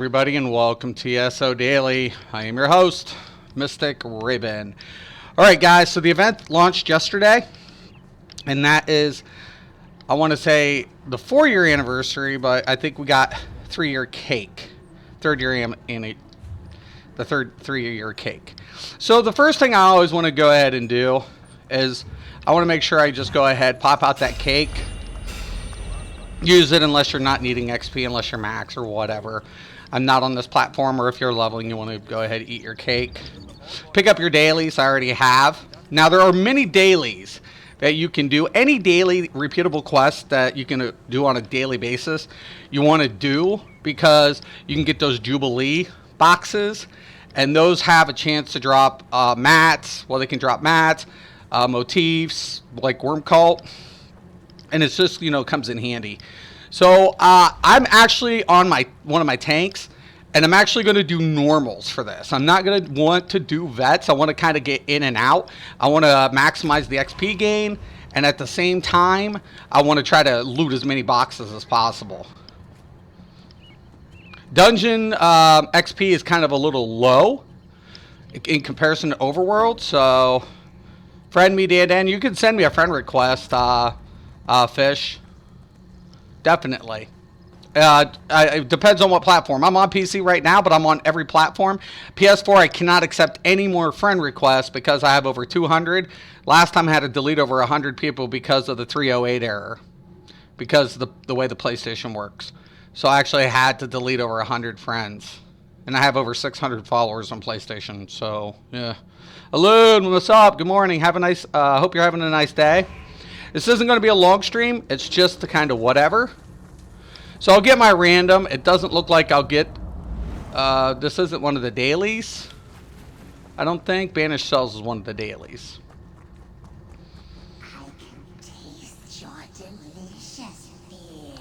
Everybody, and welcome to ESO Daily. I am your host, Mystic Raven. All right, guys, so the event launched yesterday, and that is, I want to say, the 4-year anniversary, but I think we got 3-year cake. The third 3-year cake. So the first thing I always want to go ahead and do is I want to make sure I just go ahead, pop out that cake, use it unless you're not needing XP, unless you're max or whatever. I'm not on this platform, or if you're leveling, you want to go ahead and eat your cake. Pick up your dailies. I already have. Now, there are many dailies that you can do. Any daily repeatable quest that you can do on a daily basis, you want to do because you can get those Jubilee boxes, and those have a chance to drop mats. Well, they can drop mats, motifs, like Worm Cult, and it's just, comes in handy. So I'm actually on one of my tanks, and I'm actually going to do normals for this. I'm not going to want to do vets. I want to kind of get in and out. I want to maximize the XP gain, and at the same time, I want to try to loot as many boxes as possible. Dungeon XP is kind of a little low in comparison to Overworld, so friend me, Dan. You can send me a friend request, Fish. Definitely. It depends on what platform. I'm on PC right now, but I'm on every platform. PS4, I cannot accept any more friend requests because I have over 200. Last time I had to delete over 100 people because of the 308 error. Because the way the PlayStation works. So I actually had to delete over 100 friends. And I have over 600 followers on PlayStation. So, yeah. Hello, what's up? Good morning. Hope you're having a nice day. This isn't going to be a long stream. It's just the kind of whatever. So I'll get my random. It doesn't look like I'll get... this isn't one of the dailies. I don't think. Banished Cells is one of the dailies. I can taste your delicious fear.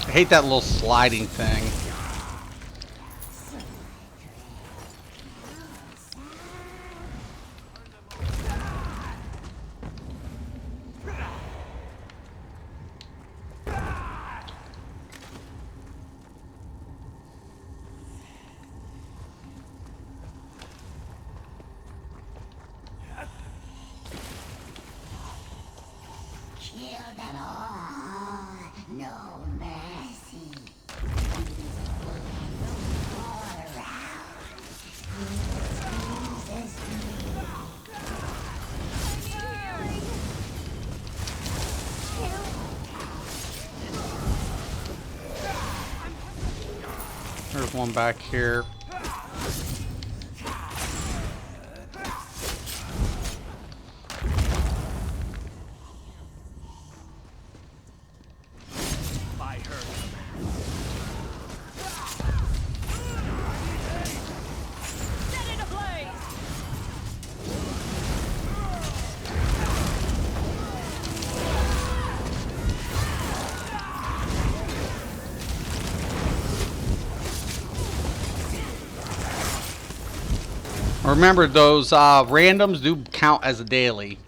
I hate that little sliding thing. Kill them all. No mercy. All around. Squeezes me. There's one back here. Remember, those randoms do count as a daily.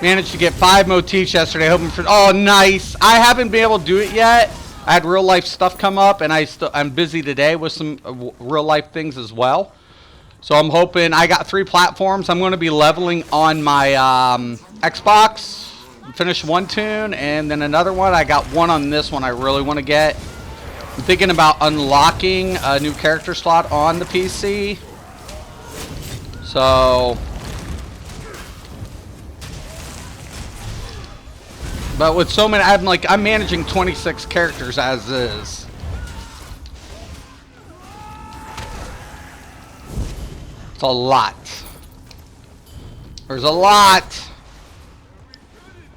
Managed to get 5 motifs yesterday, hoping for. Oh, nice! I haven't been able to do it yet. I had real life stuff come up, and I'm busy today with some real life things as well. So I'm hoping. I got 3 platforms. I'm going to be leveling on my Xbox. Finish one tune, and then another one. I got one on this one I really want to get. I'm thinking about unlocking a new character slot on the PC. So. But with so many, I'm managing 26 characters as is. It's a lot. There's a lot.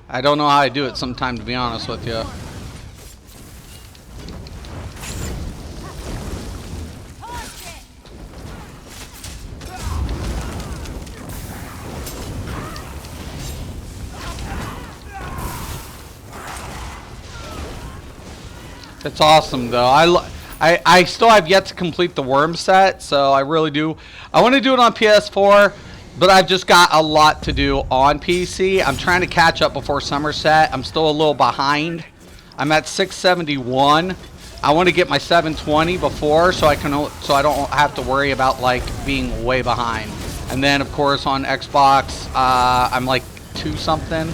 I don't know how I do it sometimes, to be honest with you. It's awesome though. I still have yet to complete the worm set, so I really do. I want to do it on PS4, but I've just got a lot to do on PC. I'm trying to catch up before Somerset. I'm still a little behind. I'm at 671. I want to get my 720 before, so I don't have to worry about like being way behind. And then of course on Xbox, I'm like 2 something,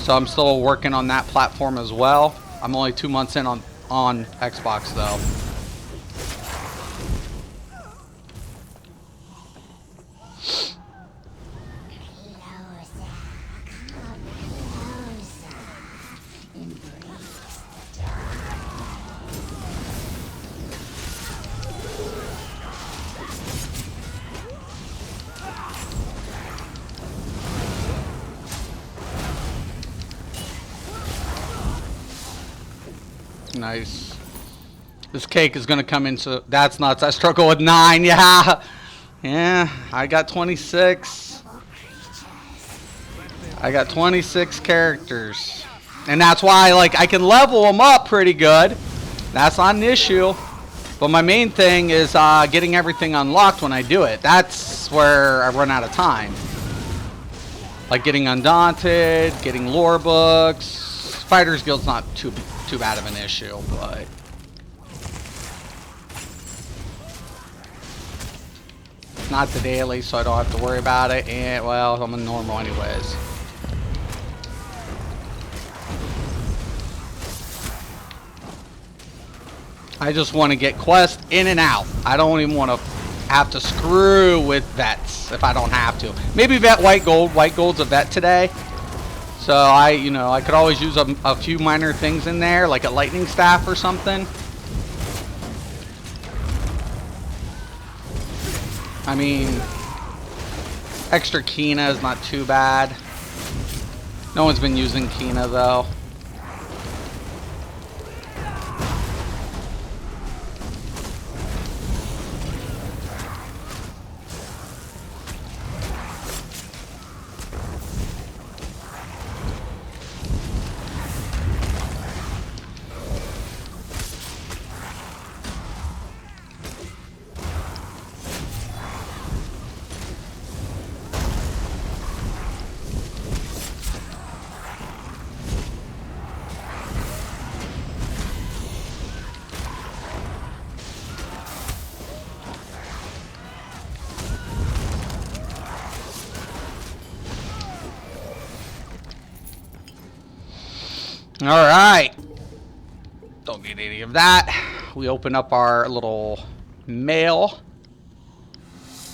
so I'm still working on that platform as well. I'm only 2 months in on Xbox though. Nice. This cake is gonna come into. That's nuts. I struggle with 9. Yeah. Yeah. I got 26. I got 26 characters, and that's why I can level them up pretty good. That's not an issue. But my main thing is getting everything unlocked when I do it. That's where I run out of time. Like getting Undaunted, getting lore books. Fighters Guild's not too bad of an issue, but it's not the daily, so I don't have to worry about it. And well, I'm a normal anyways. I just want to get quests in and out. I don't even want to have to screw with vets if I don't have to. Maybe vet white gold. White gold's a vet today. So I could always use a few minor things in there, like a lightning staff or something. I mean, extra Kina is not too bad. No one's been using Kina though. Alright. Don't need any of that. We open up our little mail.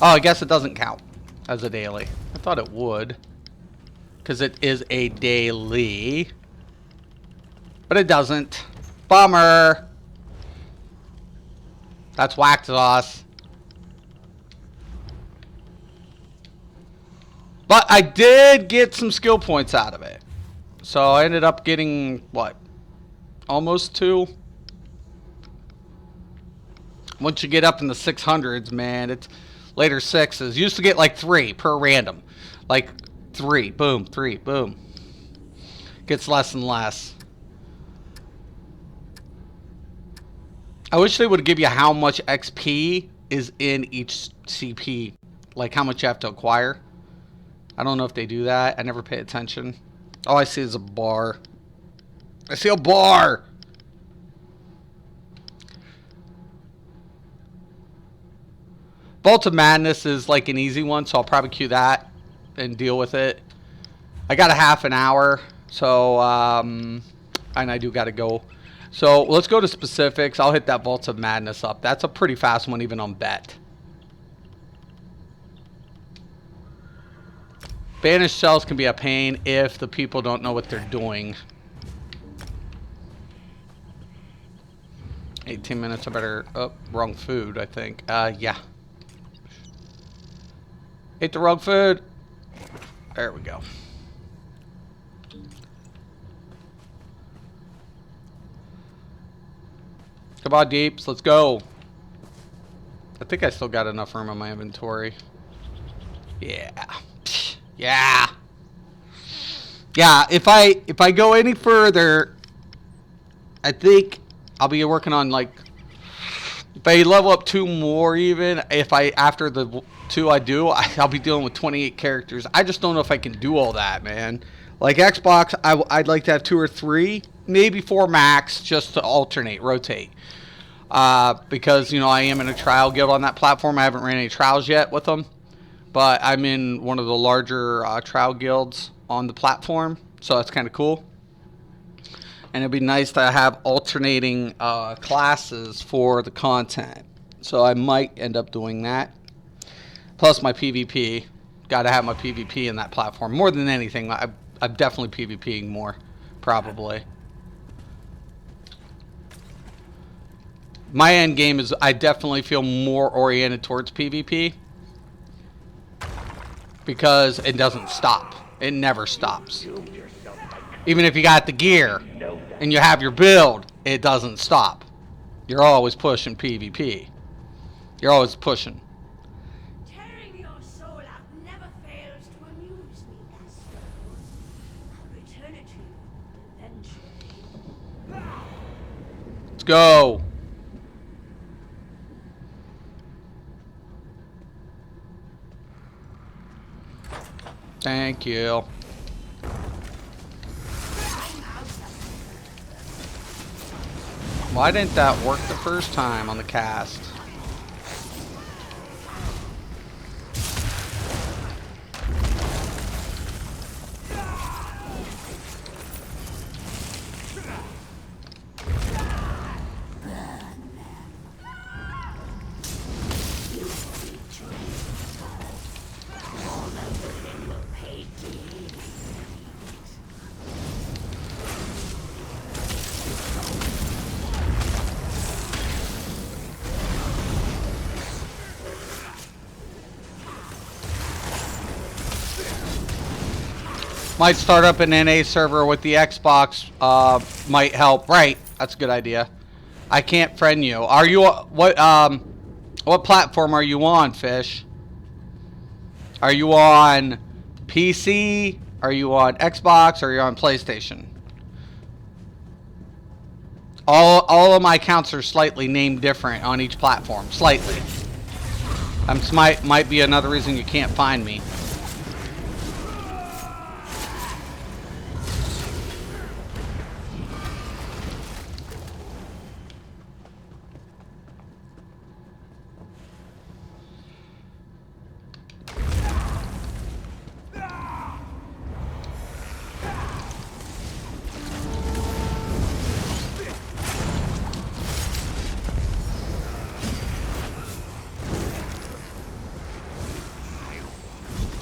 Oh, I guess it doesn't count as a daily. I thought it would, because it is a daily. But it doesn't. Bummer. That's whack sauce. But I did get some skill points out of it. So I ended up getting, what, almost 2? Once you get up in the 600s, man, it's later 6s. Used to get like 3 per random. Like 3, boom, 3, boom. Gets less and less. I wish they would give you how much XP is in each CP. Like how much you have to acquire. I don't know if they do that. I never pay attention. All I see is a bar. I see a bar! Vault of Madness is like an easy one, so I'll probably queue that and deal with it. I got a half an hour, so, and I do got to go. So let's go to specifics. I'll hit that Vault of Madness up. That's a pretty fast one, even on bet. Banished cells can be a pain if the people don't know what they're doing. 18 minutes, I better... Oh, wrong food, I think. Yeah. Ate the wrong food. There we go. Come on, Deeps. Let's go. I think I still got enough room on my inventory. Yeah. Yeah. Yeah, if I go any further, I think I'll be working on, like, if I level up 2 more even, if I, after the 2 I do, I'll be dealing with 28 characters. I just don't know if I can do all that, man. Like Xbox, I'd like to have 2 or 3, maybe 4 max, just to alternate, rotate. Because, you know, I am in a trial guild on that platform. I haven't ran any trials yet with them. But I'm in one of the larger trial guilds on the platform. So that's kind of cool. And it'd be nice to have alternating classes for the content. So I might end up doing that. Plus my PvP. Got to have my PvP in that platform. More than anything, I'm definitely PvPing more. Probably. My end game is I definitely feel more oriented towards PvP. Because it doesn't stop. It never stops. Even if you got the gear and you have your build, it doesn't stop. You're always pushing PvP. You're always pushing. Tearing your soul out never fails to amuse me, Master. I'll return it to you eventually. Let's go. Thank you. Why didn't that work the first time on the cast? Might start up an NA server with the Xbox. Might help. Right, that's a good idea. I can't friend you. Are you what platform are you on, Fish? Are you on PC? Are you on Xbox? Or are you on PlayStation? All of my accounts are slightly named different on each platform. Slightly. Might be another reason you can't find me.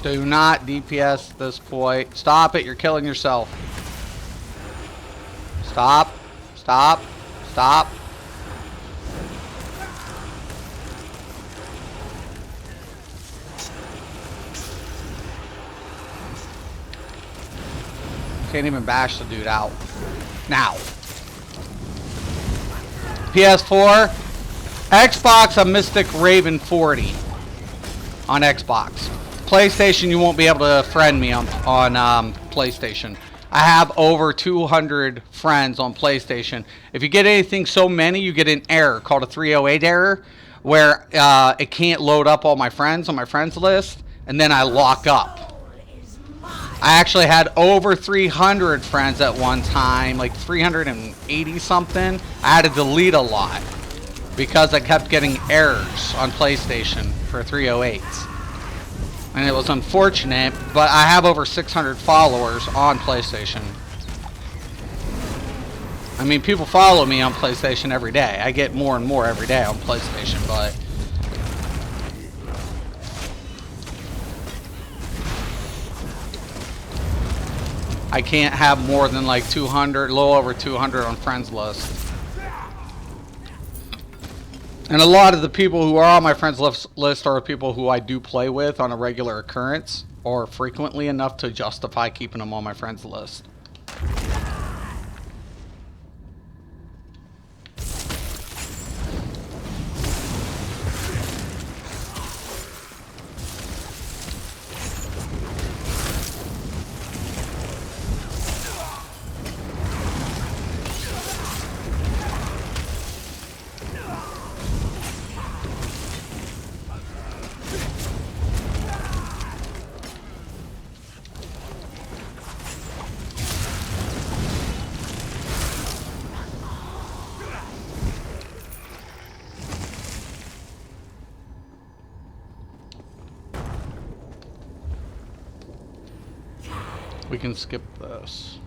Do not DPS this boy. Stop it, you're killing yourself. Stop. Stop. Stop. Can't even bash the dude out. Now. PS4. Xbox, a Mystic Raven 40. On Xbox. PlayStation, you won't be able to friend me on PlayStation. I have over 200 friends on PlayStation. If you get anything so many, you get an error called a 308 error, where it can't load up all my friends on my friends list, and then I lock up. I actually had over 300 friends at one time, like 380 something. I had to delete a lot because I kept getting errors on PlayStation for 308s. And it was unfortunate, but I have over 600 followers on PlayStation. I mean, people follow me on PlayStation every day. I get more and more every day on PlayStation, but I can't have more than like 200, a little over 200 on friends list. And a lot of the people who are on my friends list are people who I do play with on a regular occurrence or frequently enough to justify keeping them on my friends list. We can skip this.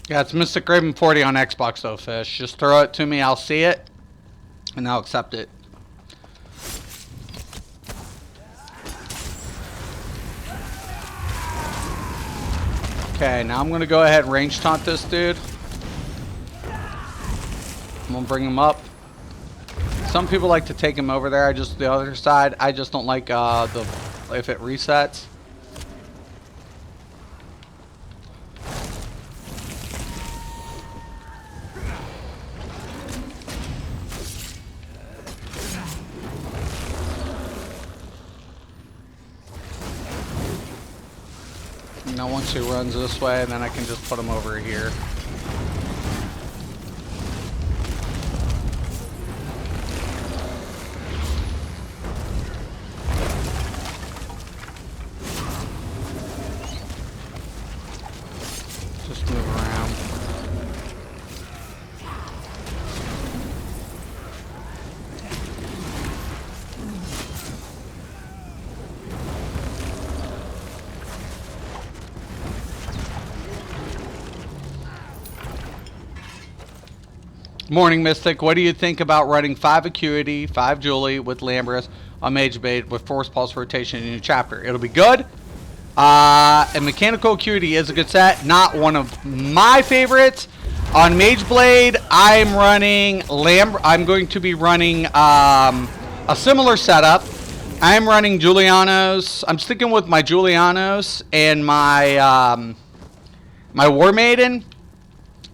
Yeah, it's Mystic Raven 40 on Xbox though, Fish. Just throw it to me, I'll see it, and I'll accept it. Okay, now I'm going to go ahead and range taunt this dude. I'm going to bring him up. Some people like to take him over there, the other side. I just don't like if it resets. Now once he runs this way, then I can just put him over here. Just move around. Morning Mystic, what do you think about running 5 Acuity, 5 Julie with Lambris on Mage Blade with Force Pulse rotation in your chapter? It'll be good. And Mechanical Acuity is a good set. Not one of my favorites. On Mage Blade, I'm running I'm going to be running a similar setup. I'm running Julianos. I'm sticking with my Julianos and my my War Maiden,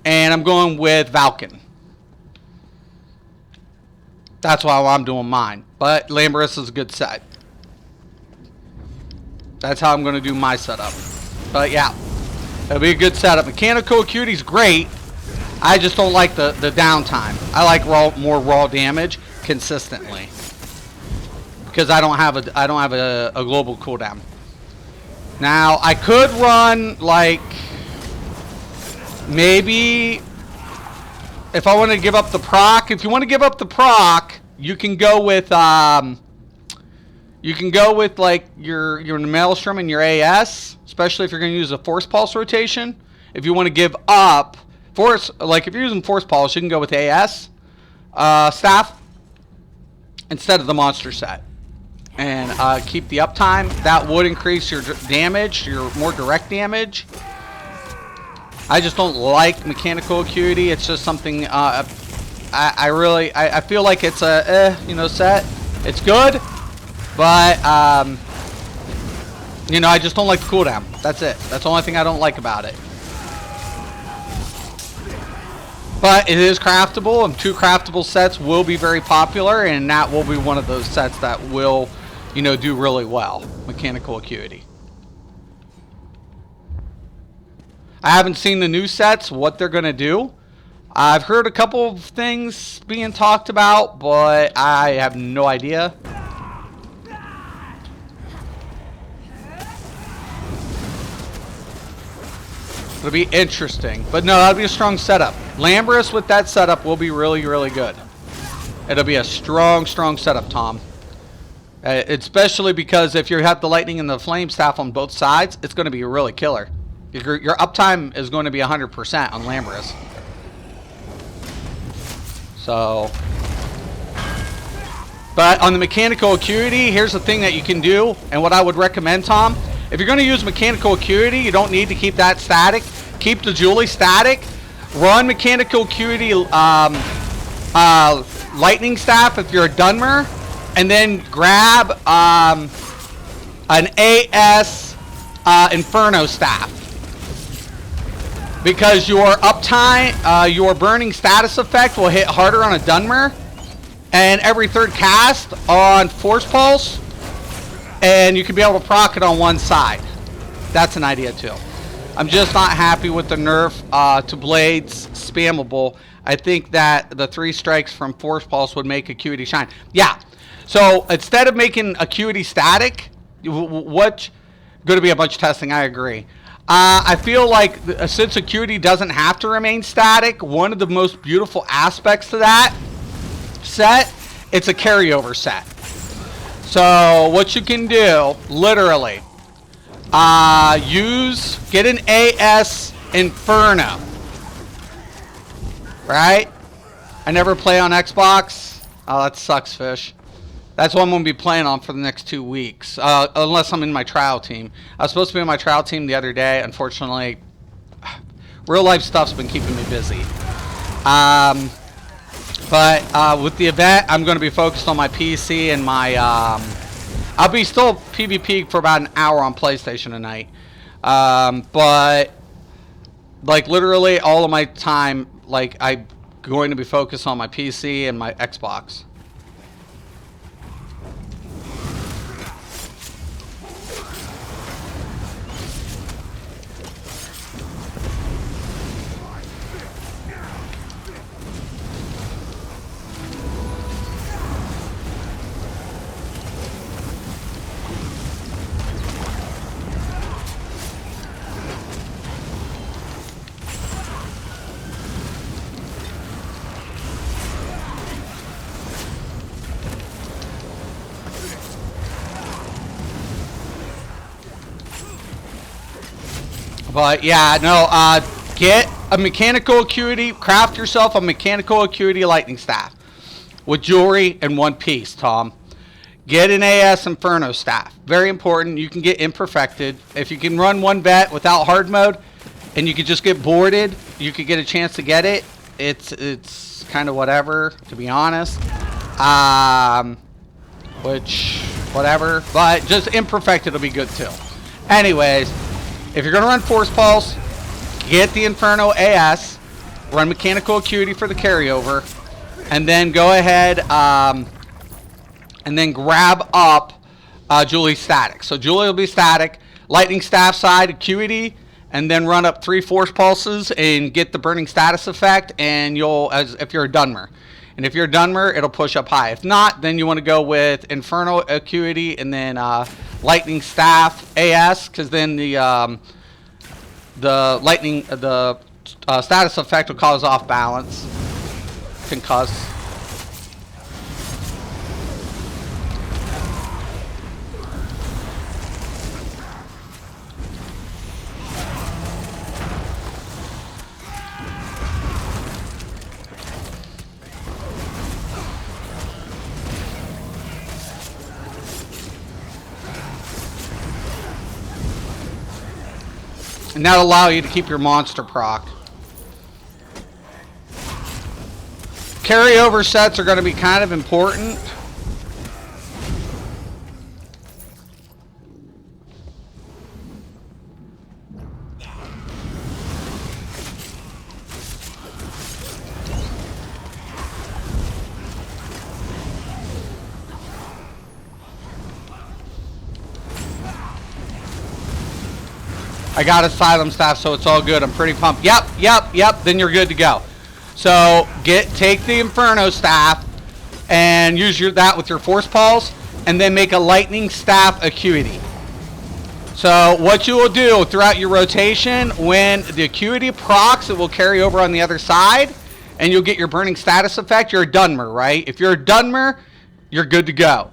and I'm going with Valken. That's why I'm doing mine. But Lambris is a good set. That's how I'm going to do my setup. But yeah, it'll be a good setup. Mechanical Acuity's great. I just don't like the downtime. I like more raw damage consistently. because I don't have a global cooldown. Now I could run like maybe if I want to give up the proc. If you want to give up the proc, you can go with like your Maelstrom and your AS, especially if you're going to use a Force Pulse rotation. If you want to give up Force, like if you're using Force Pulse, you can go with AS staff instead of the monster set, and keep the uptime. That would increase your damage, your more direct damage. I just don't like mechanical acuity. It's just something I feel like it's a set. It's good, but I just don't like the cooldown. That's it. That's the only thing I don't like about it. But it is craftable, and 2 craftable sets will be very popular, and that will be one of those sets that will, do really well. Mechanical acuity. I haven't seen the new sets, what they're going to do. I've heard a couple of things being talked about, but I have no idea. It'll be interesting. But no, that'll be a strong setup. Lambris with that setup will be really, really good. It'll be a strong, strong setup, Tom. Especially because if you have the lightning and the flame staff on both sides, it's going to be really killer. Your uptime is going to be 100% on Lambris. So, but on the mechanical acuity, here's the thing that you can do, and what I would recommend, Tom. If you're going to use mechanical acuity, you don't need to keep that static. Keep the Julie static. Run mechanical acuity lightning staff if you're a Dunmer, and then grab an AS Inferno staff. Because your uptime, your burning status effect will hit harder on a Dunmer, and every 3rd cast on Force Pulse, and you can be able to proc it on one side. That's an idea too. I'm just not happy with the nerf to Blades spammable. I think that the 3 strikes from Force Pulse would make Acuity shine. Yeah. So instead of making Acuity static, what going to be a bunch of testing. I agree. I feel like since Acuity doesn't have to remain static, one of the most beautiful aspects to that set, it's a carryover set. So what you can do, literally, get an AS Inferno, right? I never play on Xbox. Oh, that sucks, fish. That's what I'm going to be playing on for the next 2 weeks, unless I'm in my trial team. I was supposed to be in my trial team the other day. Unfortunately, real life stuff's been keeping me busy. But with the event, I'm going to be focused on my PC and my... I'll be still PvP for about an hour on PlayStation tonight. But, like, literally all of my time, like, I'm going to be focused on my PC and my Xbox. But yeah, no, get a mechanical acuity, craft yourself a mechanical acuity lightning staff with jewelry in one piece, Tom. Get an AS Inferno staff. Very important. You can get imperfected. If you can run one vet without hard mode and you could just get boarded, you could get a chance to get it. It's kind of whatever, to be honest. Which, whatever. But just imperfected will be good too. Anyways, if you're going to run Force Pulse, get the Inferno AS, run Mechanical Acuity for the carryover, and then go ahead and then grab up Julie's static. So Julie will be static, Lightning Staff side, Acuity, and then run up 3 Force Pulses and get the Burning Status effect, and you'll, as if you're a Dunmer. And if you're Dunmer, it'll push up high. If not, then you want to go with Infernal Acuity and then Lightning Staff AS, because then the status effect will cause off balance, concuss. And that'll allow you to keep your monster proc. Carryover sets are going to be kind of important. I got Asylum Staff, so it's all good. I'm pretty pumped. Yep. Then you're good to go. So take the Inferno Staff and use that with your Force Pulse, and then make a Lightning Staff Acuity. So what you will do throughout your rotation, when the Acuity procs, it will carry over on the other side, and you'll get your Burning Status effect. You're a Dunmer, right? If you're a Dunmer, you're good to go.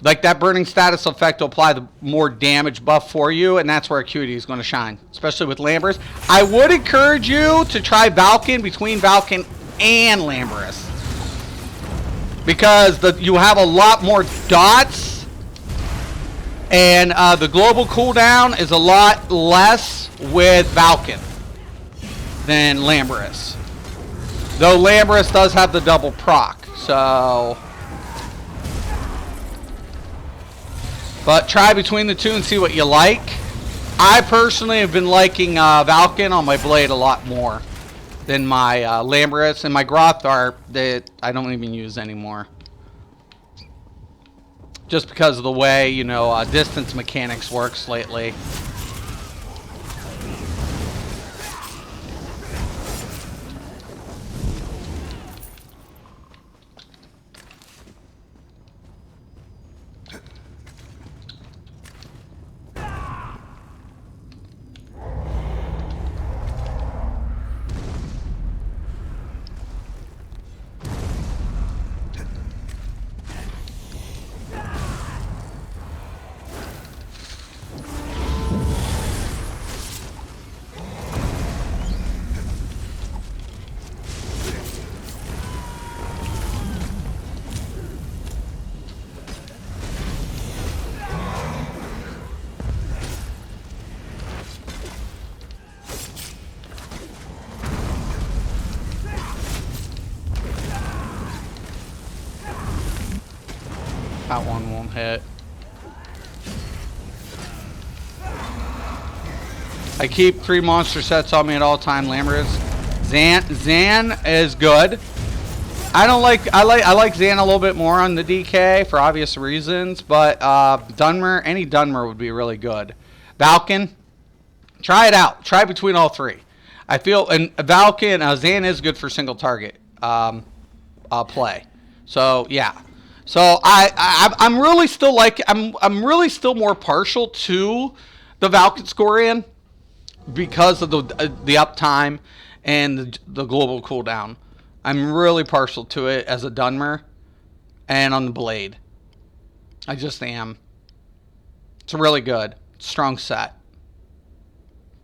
Like, that Burning Status effect will apply the more damage buff for you, and that's where Acuity is going to shine, especially with Lamberus. I would encourage you to try Valken between Valken and Lamberus, because you have a lot more dots, and the global cooldown is a lot less with Valken than Lamberus. Though Lamberus does have the double proc, so... But try between the two and see what you like. I personally have been liking Valken on my blade a lot more than my Lamberus, and my Grothar that I don't even use anymore. Just because of the way, you know, distance mechanics works lately. That one won't hit. I keep 3 monster sets on me at all time. Lamberus. Zan is good. I like Zan a little bit more on the DK for obvious reasons, but any Dunmer would be really good. Valken, try it out. Try between all three. I feel, and Valken, Zan is good for single target play. So yeah. So I'm really still I'm really still more partial to the Valken Scorian because of the uptime and the global cooldown. I'm really partial to it as a Dunmer and on the blade. I just am. It's really good. Strong set.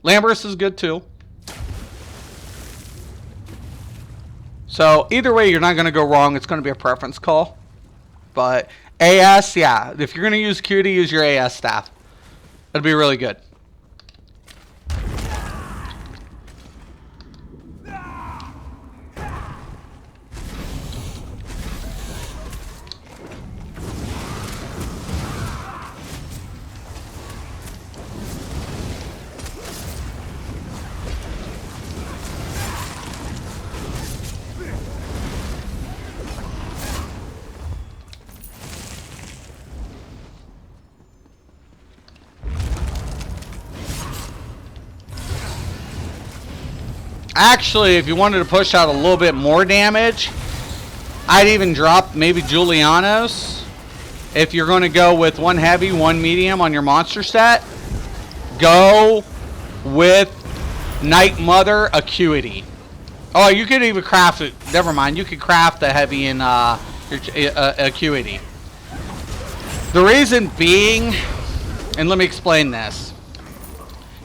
Lamberus is good too. So either way, you're not going to go wrong. It's going to be a preference call. But AS, yeah. If you're going to use Q to use your AS staff. It'll be really good. Actually, if you wanted to push out a little bit more damage, I'd even drop maybe Julianos. If you're going to go with one heavy, one medium on your monster set, go with Night Mother Acuity. Oh, you could even craft it. Never mind. You could craft the heavy in your Acuity. The reason being, and let me explain this.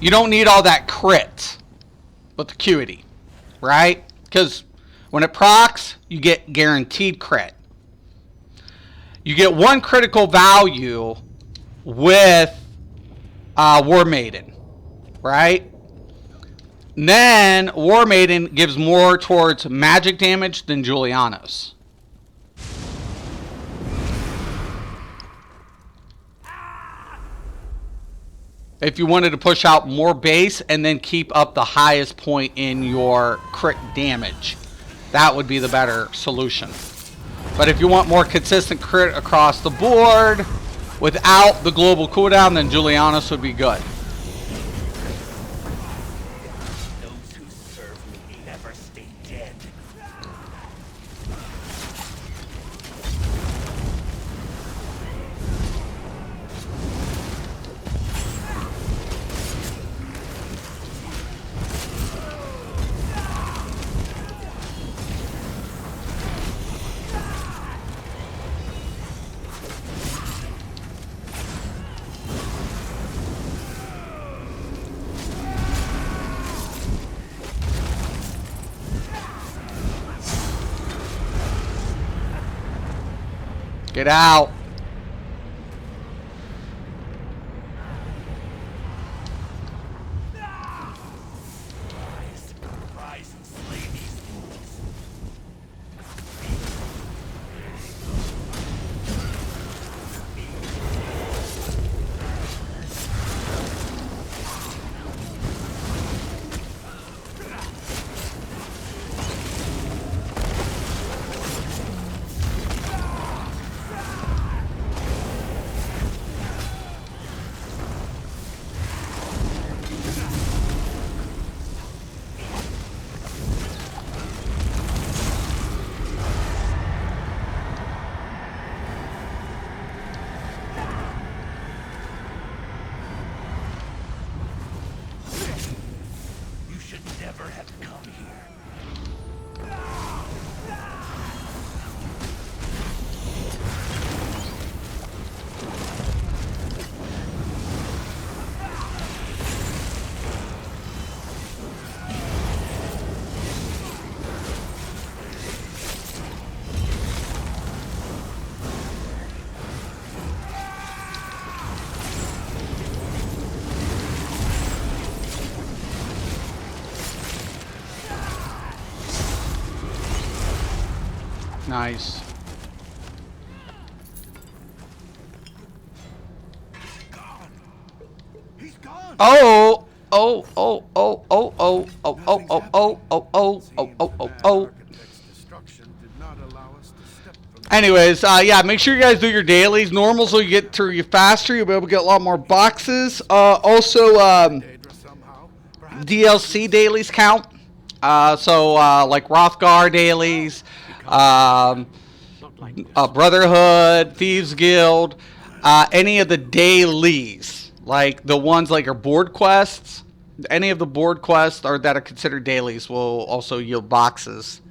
You don't need all that crit with Acuity, right? Because when it procs, you get guaranteed crit. You get one critical value with War Maiden, right? And then War Maiden gives more towards magic damage than Julianos. If you wanted to push out more base and then keep up the highest point in your crit damage, that would be the better solution. But if you want more consistent crit across the board without the global cooldown, then Julianos would be good. Those who serve me never stay dead. Get out. Rise and slay these fools. You should never have come here. Nice. He's gone. Oh, oh, oh, oh, oh, oh, oh, oh, oh, oh, oh, oh, oh, oh, oh, oh. Anyways, yeah, make sure you guys do your dailies. Normals will get through you faster. You'll be able to get a lot more boxes. Also, DLC dailies count. So, like Rothgar dailies, Brotherhood, Thieves Guild, any of the dailies, like the ones like are board quests, any of the board quests or that are considered dailies will also yield boxes.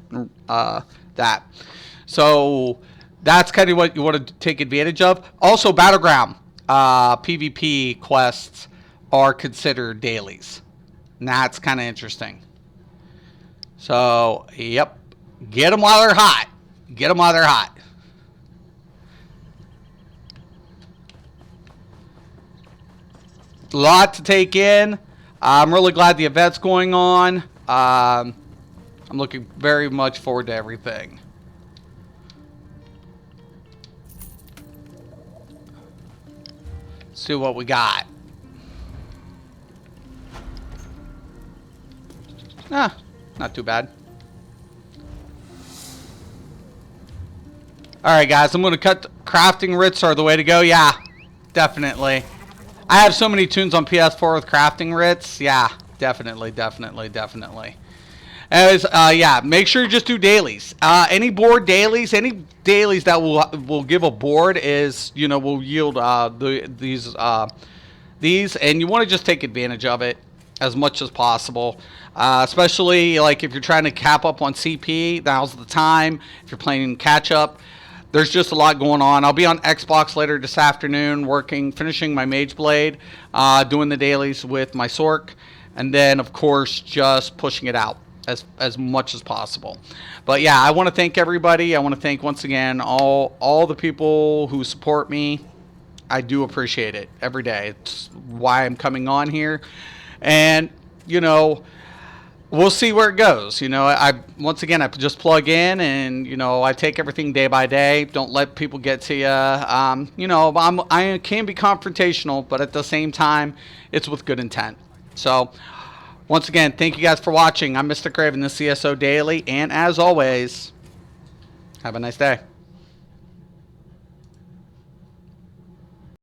That. So that's kind of what you want to take advantage of. Also, Battleground PvP quests are considered dailies. And that's kind of interesting. So, yep. Get them while they're hot. Get them while they're hot. A lot to take in. I'm really glad the event's going on. I'm looking very much forward to everything. Let's see what we got. Not too bad. Alright guys, I'm going to cut crafting writs are the way to go. Yeah, definitely. I have so many tunes on PS4 with crafting writs. Yeah, definitely. As yeah, make sure you just do dailies. Any board dailies, any dailies that will give a board is, you know, will yield these, and you want to just take advantage of it as much as possible. Especially like if you're trying to cap up on CP, now's the time. If you're playing catch up, there's just a lot going on. I'll be on Xbox later this afternoon, finishing my Mage Blade, doing the dailies with my Sork, and then of course just pushing it out as much as possible. But yeah, I want to thank everybody. I want to thank once again all the people who support me. I do appreciate it every day. It's why I'm coming on here, and you know, we'll see where it goes. You know, I once again I just plug in, and you know, I take everything day by day. Don't let people get to you. You know, I can be confrontational, but at the same time, it's with good intent. So, once again, thank you guys for watching. I'm Mr. Craven, the CSO Daily, and as always, have a nice day.